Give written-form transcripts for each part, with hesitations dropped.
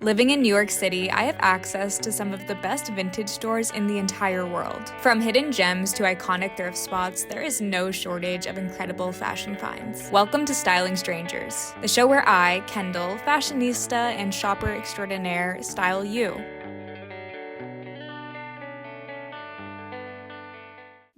Living in New York City, I have access to some of the best vintage stores in the entire world. From hidden gems to iconic thrift spots, there is no shortage of incredible fashion finds. Welcome to Styling Strangers, the show where I, Kendall, fashionista and shopper extraordinaire, style you.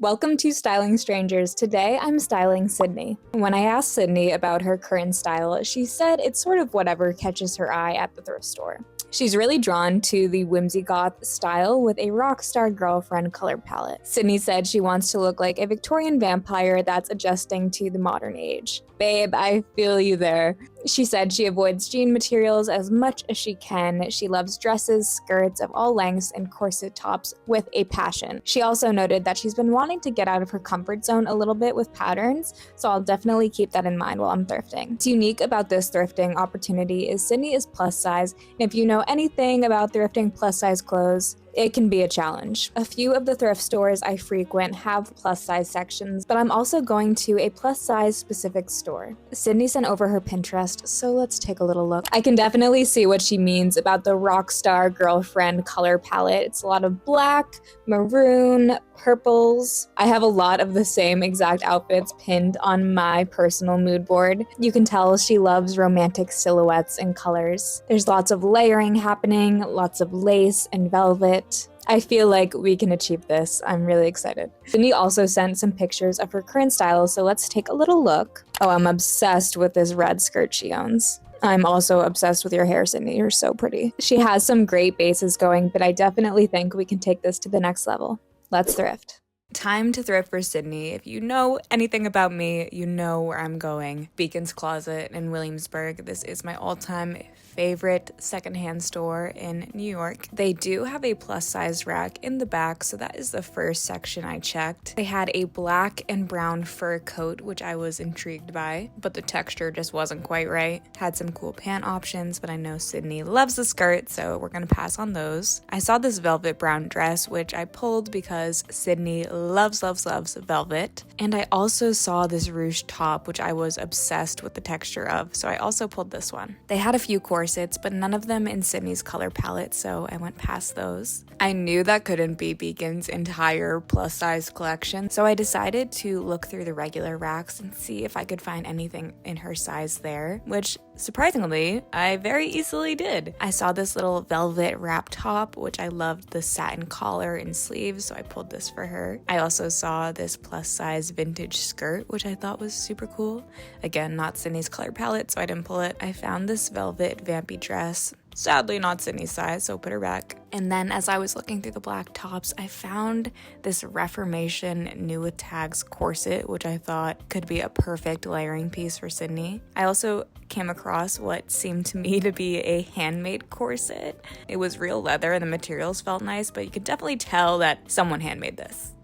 Welcome to Styling Strangers. Today I'm styling Sydney. When I asked Sydney about her current style, she said it's sort of whatever catches her eye at the thrift store. She's really drawn to the whimsigoth style with a rockstar girlfriend color palette. Sydney said she wants to look like a Victorian vampire that's adjusting to the modern age. Babe, I feel you there. She said she avoids jean materials as much as she can. She loves dresses, skirts of all lengths, and corset tops with a passion. She also noted that she's been wanting to get out of her comfort zone a little bit with patterns, so I'll definitely keep that in mind while I'm thrifting. What's unique about this thrifting opportunity is Sydney is plus size, and if you know anything about thrifting plus size clothes, it can be a challenge. A few of the thrift stores I frequent have plus size sections, but I'm also going to a plus size specific store. Sydney sent over her Pinterest, so let's take a little look. I can definitely see what she means about the rockstar girlfriend color palette. It's a lot of black, maroon, purples. I have a lot of the same exact outfits pinned on my personal mood board. You can tell she loves romantic silhouettes and colors. There's lots of layering happening, lots of lace and velvet. I feel like we can achieve this. I'm really excited. Sydney also sent some pictures of her current style, so let's take a little look. Oh, I'm obsessed with this red skirt she owns. I'm also obsessed with your hair, Sydney. You're so pretty. She has some great bases going, but I definitely think we can take this to the next level. Let's thrift. Time to thrift for Sydney. If you know anything about me, you know where I'm going. Beacon's Closet in Williamsburg. This is my all-time favorite secondhand store in New York. They do have a plus size rack in the back, so that is the first section I checked. They had a black and brown fur coat, which I was intrigued by, but the texture just wasn't quite right. Had some cool pant options, but I know Sydney loves the skirt, so we're gonna pass on those. I saw this velvet brown dress, which I pulled because Sydney loves velvet. And I also saw this ruched top, which I was obsessed with the texture of, so I also pulled this one. They had a few corsets, but none of them in Sydney's color palette, so I went past those. I knew that couldn't be Beacon's entire plus size collection, so I decided to look through the regular racks and see if I could find anything in her size there, which surprisingly, I very easily did. I saw this little velvet wrap top, which I loved the satin collar and sleeves, so I pulled this for her. I also saw this plus size vintage skirt, which I thought was super cool. Again, not Sydney's color palette, so I didn't pull it. I found this velvet vampy dress. Sadly not Sydney's size, so put her back. And then as I was looking through the black tops, I found this Reformation new with tags corset, which I thought could be a perfect layering piece for Sydney. I also came across what seemed to me to be a handmade corset. It was real leather and the materials felt nice, but you could definitely tell that someone handmade this.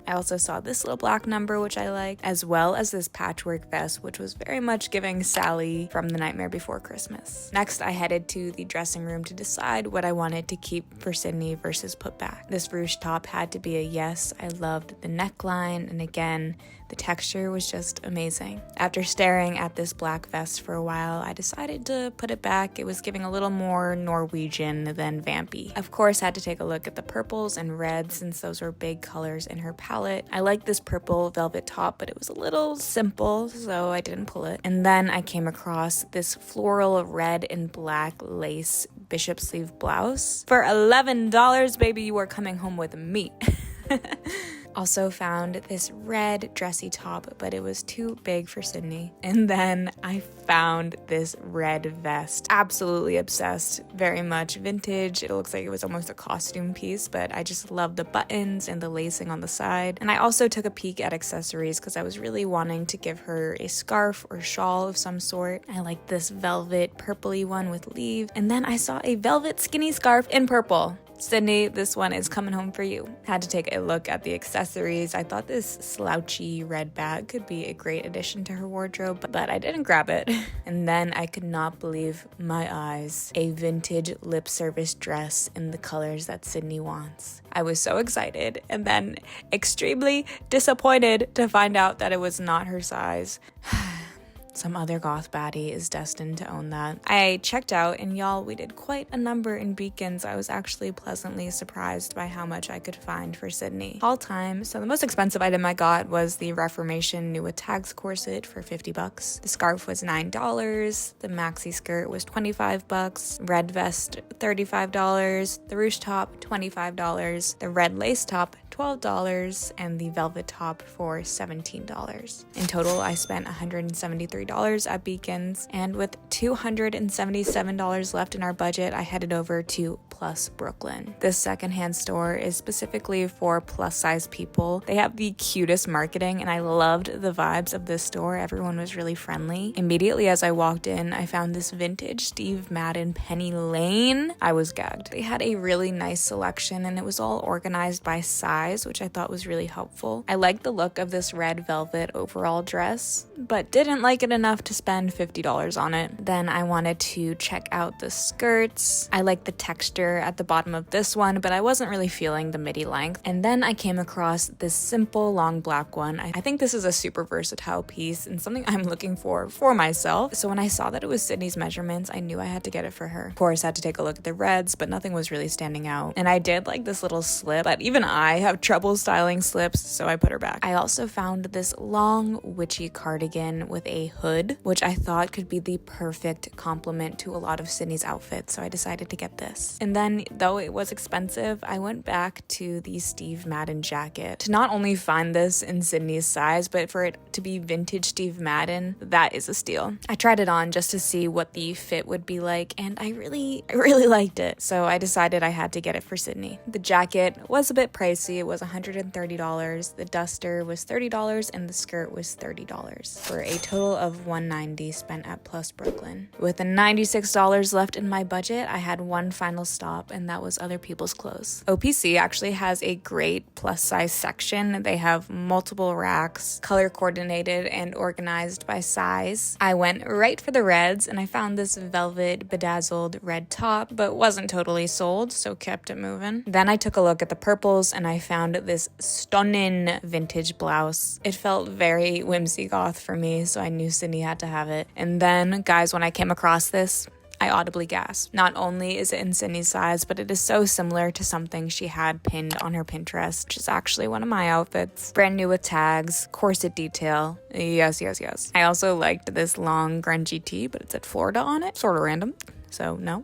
I also saw this little black number, which I liked, as well as this patchwork vest, which was very much giving Sally from The Nightmare Before Christmas. Next, I headed to the dressing room to decide what I wanted to keep for Sydney versus put back. This ruched top had to be a yes. I loved the neckline, and again, the texture was just amazing. After staring at this black vest for a while, I decided to put it back. It was giving a little more Norwegian than vampy. Of course, I had to take a look at the purples and reds since those were big colors in her palette. I liked this purple velvet top, but it was a little simple, so I didn't pull it. And then I came across this floral red and black lace bishop sleeve blouse. For $11, baby, you are coming home with me. Also found this red dressy top, but it was too big for Sydney. And then I found this red vest. Absolutely obsessed. Very much vintage. It looks like it was almost a costume piece, but I just love the buttons and the lacing on the side. And I also took a peek at accessories because I was really wanting to give her a scarf or shawl of some sort. I liked this velvet purpley one with leaves. And then I saw a velvet skinny scarf in purple. Sydney, this one is coming home for you. Had to take a look at the accessories. I thought this slouchy red bag could be a great addition to her wardrobe, but I didn't grab it. And then I could not believe my eyes. A vintage lip service dress in the colors that Sydney wants. I was so excited and then extremely disappointed to find out that it was not her size. Some other goth baddie is destined to own that. I checked out, and y'all, we did quite a number in Beacons. I was actually pleasantly surprised by how much I could find for Sydney. All time, so the most expensive item I got was the Reformation New with Tags corset for $50. The scarf was $9. The maxi skirt was $25. Red vest, $35. The ruche top, $25. The red lace top, $12, and the velvet top for $17. In total, I spent $173 at Beacons, and with $277 left in our budget, I headed over to Plus Brooklyn. This secondhand store is specifically for plus size people. They have the cutest marketing, and I loved the vibes of this store. Everyone was really friendly. Immediately as I walked in, I found this vintage Steve Madden Penny Lane. I was gagged. They had a really nice selection, and it was all organized by size, which I thought was really helpful. I liked the look of this red velvet overall dress, but didn't like it enough to spend $50 on it. Then I wanted to check out the skirts. I liked the texture at the bottom of this one, but I wasn't really feeling the midi length. And then I came across this simple long black one. I think this is a super versatile piece and something I'm looking for myself. So when I saw that it was Sydney's measurements, I knew I had to get it for her. Of course, I had to take a look at the reds, but nothing was really standing out. And I did like this little slip, but even I have trouble styling slips, so I put her back. I also found this long witchy cardigan with a hood, which I thought could be the perfect complement to a lot of Sydney's outfits, so I decided to get this. And then, though it was expensive, I went back to the Steve Madden jacket to not only find this in Sydney's size, but for it to be vintage Steve Madden, that is a steal. I tried it on just to see what the fit would be like, and I really liked it, so I decided I had to get it for Sydney. The jacket was a bit pricey. It was $130, the duster was $30, and the skirt was $30, for a total of $190 spent at Plus Brooklyn. With the $96 left in my budget, I had one final stop, and that was other people's clothes. OPC actually has a great plus size section. They have multiple racks, color coordinated and organized by size. I went right for the reds, and I found this velvet bedazzled red top, but wasn't totally sold, so kept it moving. Then I took a look at the purples, and I found this stunning vintage blouse. It felt very whimsigoth for me, so I knew Sydney had to have it. And then, guys, when I came across this, I audibly gasped. Not only is it in Sydney's size, but it is so similar to something she had pinned on her Pinterest, which is actually one of my outfits. Brand new with tags, corset detail. Yes. I also liked this long grungy tee, but it said Florida on it. Sort of random. So no.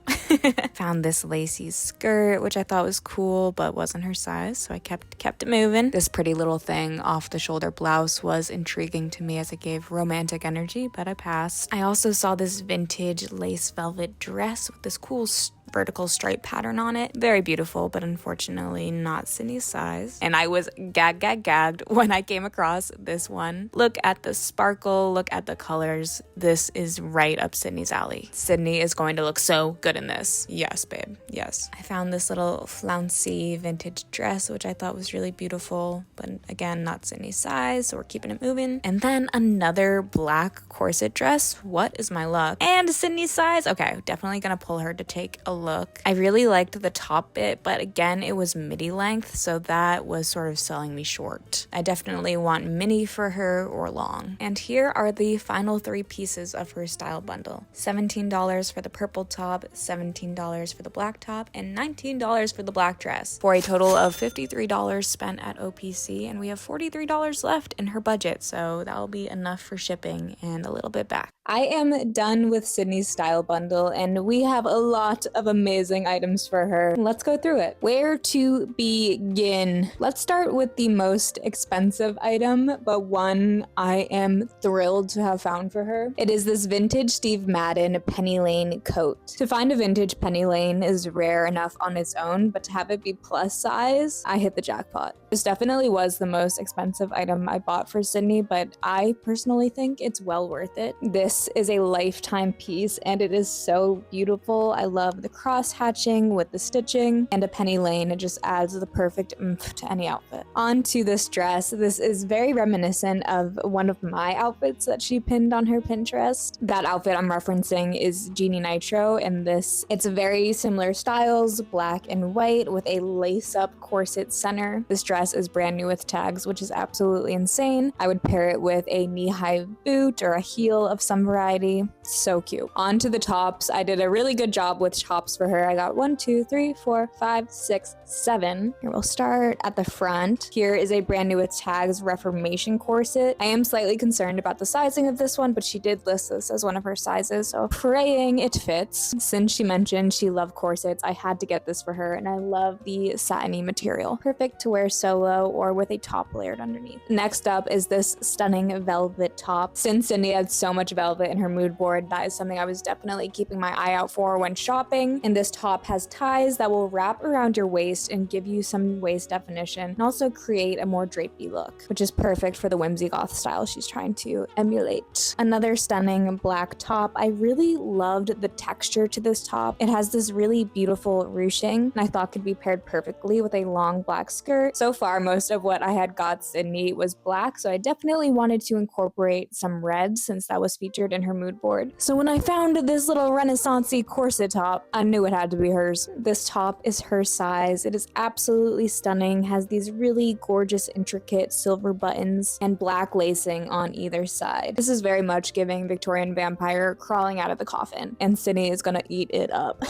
Found this lacy skirt, which I thought was cool, but wasn't her size, so I kept it moving. This pretty little thing off the shoulder blouse was intriguing to me as it gave romantic energy, but I passed. I also saw this vintage lace velvet dress with this cool vertical stripe pattern on it. Very beautiful, but unfortunately not Sydney's size. And I was gagged when I came across this one. Look at the sparkle, look at the colors. This is right up Sydney's alley. Sydney is going to look so good in this. Yes, babe, yes. I found this little flouncy vintage dress, which I thought was really beautiful, but again, not Sydney's size, so we're keeping it moving. And then another black corset dress. What is my luck? And Sydney's size. Okay, definitely gonna pull her to take a look. I really liked the top bit, but again, it was midi length, so that was sort of selling me short. I definitely want mini for her or long. And here are the final three pieces of her style bundle. $17 for the purple top, $17 for the black top, and $19 for the black dress, for a total of $53 spent at OPC, and we have $43 left in her budget, so that'll be enough for shipping and a little bit back. I am done with Sydney's style bundle, and we have a lot of amazing items for her. Let's go through it. Where to begin? Let's start with the most expensive item, but one I am thrilled to have found for her. It is this vintage Steve Madden Penny Lane coat. To find a vintage Penny Lane is rare enough on its own, but to have it be plus size, I hit the jackpot. This definitely was the most expensive item I bought for Sydney, but I personally think it's well worth it. This is a lifetime piece, and it is so beautiful. I love the cross hatching with the stitching, and a penny lane. It just adds the perfect oomph to any outfit. On to this dress. This is very reminiscent of one of my outfits that she pinned on her Pinterest. That outfit I'm referencing is Genie Nitro, and it's very similar styles, black and white with a lace-up corset center. This dress is brand new with tags, which is absolutely insane. I would pair it with a knee-high boot or a heel of some variety. So cute. On to the tops. I did a really good job with tops for her. I got 1, 2, 3, 4, 5, 6, 7. Here we'll start at the front. Here is a brand new with tags Reformation corset. I am slightly concerned about the sizing of this one, but she did list this as one of her sizes, so praying it fits. Since she mentioned she loved corsets, I had to get this for her, and I love the satiny material. Perfect to wear solo or with a top layered underneath. Next up is this stunning velvet top. Since Cindy had so much velvet in her mood board, that is something I was definitely keeping my eye out for when shopping. And this top has ties that will wrap around your waist and give you some waist definition, and also create a more drapey look, which is perfect for the whimsigoth style she's trying to emulate. Another stunning black top. I really loved the texture to this top. It has this really beautiful ruching, and I thought could be paired perfectly with a long black skirt. So far, most of what I had got Sydney was black, so I definitely wanted to incorporate some red since that was featured in her mood board. So when I found this little renaissance-y corset top, I knew it had to be hers. This top is her size. It is absolutely stunning, has these really gorgeous intricate silver buttons and black lacing on either side. This is very much giving Victorian vampire crawling out of the coffin, and Sydney is gonna eat it up.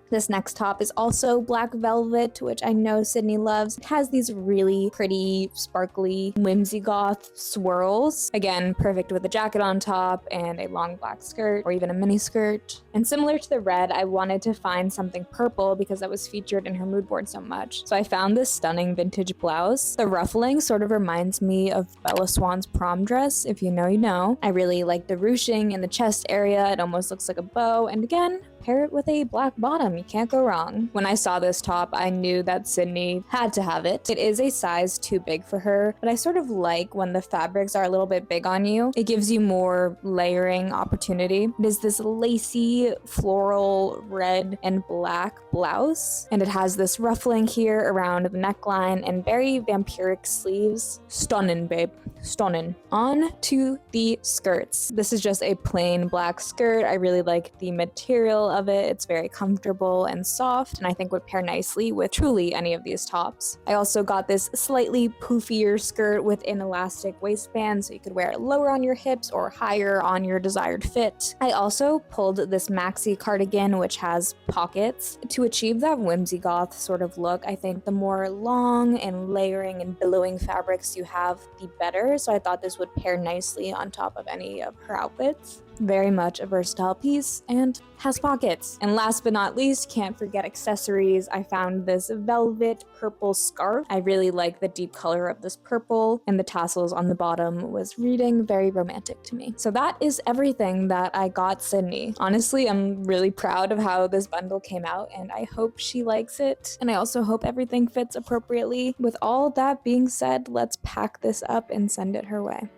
This next top is also black velvet, which I know Sydney loves. It has these really pretty, sparkly, whimsigoth swirls. Again, perfect with a jacket on top and a long black skirt, or even a mini skirt. And similar to the red, I wanted to find something purple because that was featured in her mood board so much. So I found this stunning vintage blouse. The ruffling sort of reminds me of Bella Swan's prom dress. If you know, you know. I really like the ruching in the chest area. It almost looks like a bow. And again, pair it with a black bottom. You can't go wrong. When I saw this top, I knew that Sydney had to have it. It is a size too big for her, but I sort of like when the fabrics are a little bit big on you. It gives you more layering opportunity. It is this lacy, floral, red and black blouse, and it has this ruffling here around the neckline and very vampiric sleeves. Stunning, babe. Stunning. On to the skirts. This is just a plain black skirt. I really like the material of it. It's very comfortable and soft, and I think would pair nicely with truly any of these tops. I also got this slightly poofier skirt with an elastic waistband, so you could wear it lower on your hips or higher on your desired fit. I also pulled this maxi cardigan, which has pockets. To achieve that whimsigoth sort of look, I think the more long and layering and billowing fabrics you have, the better. So I thought this would pair nicely on top of any of her outfits. Very much a versatile piece and has pockets. And last but not least, can't forget accessories. I found this velvet purple scarf. I really like the deep color of this purple, and the tassels on the bottom was reading very romantic to me. So that is everything that I got Sydney. Honestly, I'm really proud of how this bundle came out, and I hope she likes it. And I also hope everything fits appropriately. With all that being said, let's pack this up and send it her way.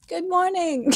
Good morning.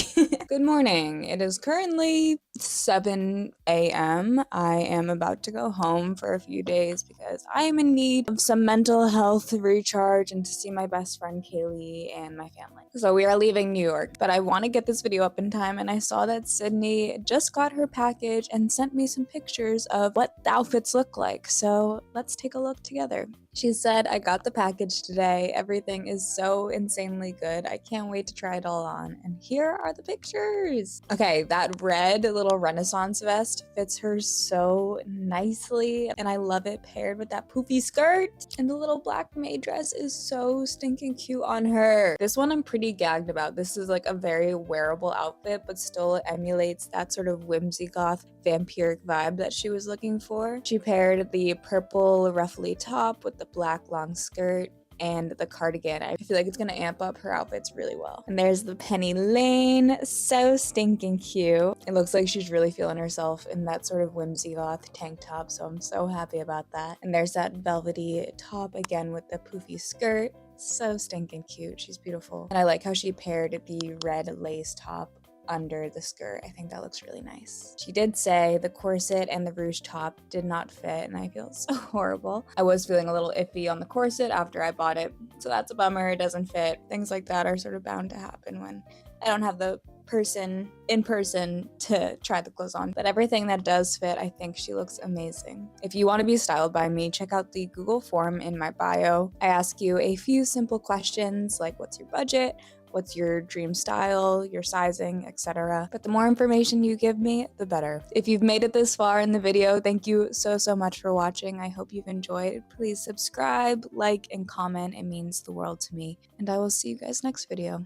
Good morning. It is currently 7 a.m. I am about to go home for a few days because I am in need of some mental health recharge and to see my best friend Kaylee and my family. So we are leaving New York, but I want to get this video up in time, and I saw that Sydney just got her package and sent me some pictures of what the outfits look like. So let's take a look together. She said, I got the package today. Everything is so insanely good. I can't wait to try it all on. And here are the pictures. Okay, that red little Renaissance vest fits her so nicely, and I love it paired with that poofy skirt. And the little black maid dress is so stinking cute on her. This one I'm pretty gagged about. This is like a very wearable outfit, but still emulates that sort of whimsigoth vampiric vibe that she was looking for. She paired the purple ruffly top with the black long skirt. and the cardigan. I feel like it's gonna amp up her outfits really well. And there's the Penny Lane, so stinking cute. It looks like she's really feeling herself in that sort of whimsigoth tank top, so I'm so happy about that. And there's that velvety top again with the poofy skirt. So stinking cute. She's beautiful. And I like how she paired the red lace top under the skirt. I think that looks really nice. She did say the corset and the ruche top did not fit, and I feel so horrible. I was feeling a little iffy on the corset after I bought it, so that's a bummer. It doesn't fit. Things like that are sort of bound to happen when I don't have the person in person to try the clothes on. But everything that does fit, I think she looks amazing. If you want to be styled by me, check out the Google form in my bio. I ask you a few simple questions like what's your budget, what's your dream style, your sizing, etc. But the more information you give me, the better. If you've made it this far in the video, thank you so much for watching. I hope you've enjoyed. Please subscribe, like, and comment. It means the world to me. And I will see you guys next video.